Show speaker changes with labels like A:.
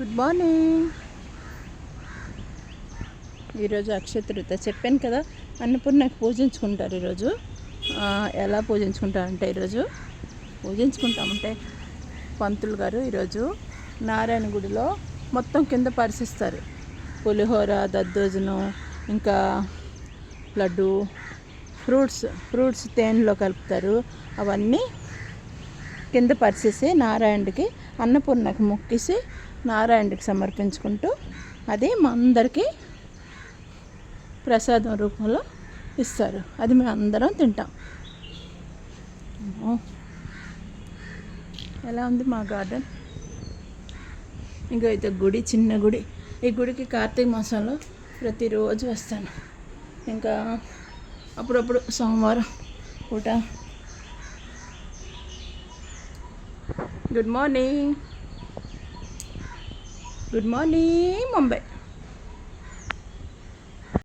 A: Good morning. ఈరోజు అక్షయ తృతీయ చెప్పాను కదా, అన్నపూర్ణకి పూజించుకుంటారు ఈరోజు. ఎలా పూజించుకుంటారంటే ఈరోజు పూజించుకుంటామంటే పంతులు గారు ఈరోజు నారాయణ గుడిలో మొత్తం కింద పరిశిస్తారు. పులిహోర, దద్దోజనం, ఇంకా లడ్డు, ఫ్రూట్స్ తేనెలో కలుపుతారు. అవన్నీ కింద పరిచేసి నారాయణుడికి అన్నపూర్ణకి మొక్కేసి నారాయణుడికి సమర్పించుకుంటూ అది మా అందరికీ ప్రసాదం రూపంలో ఇస్తారు. అది మేము అందరం తింటాం. ఎలా ఉంది మా గార్డెన్? ఇంకా అయితే గుడి, చిన్న గుడి. ఈ గుడికి కార్తీక మాసంలో ప్రతిరోజు వస్తాను. ఇంకా అప్పుడప్పుడు సోమవారం పూట. Good morning Mumbai.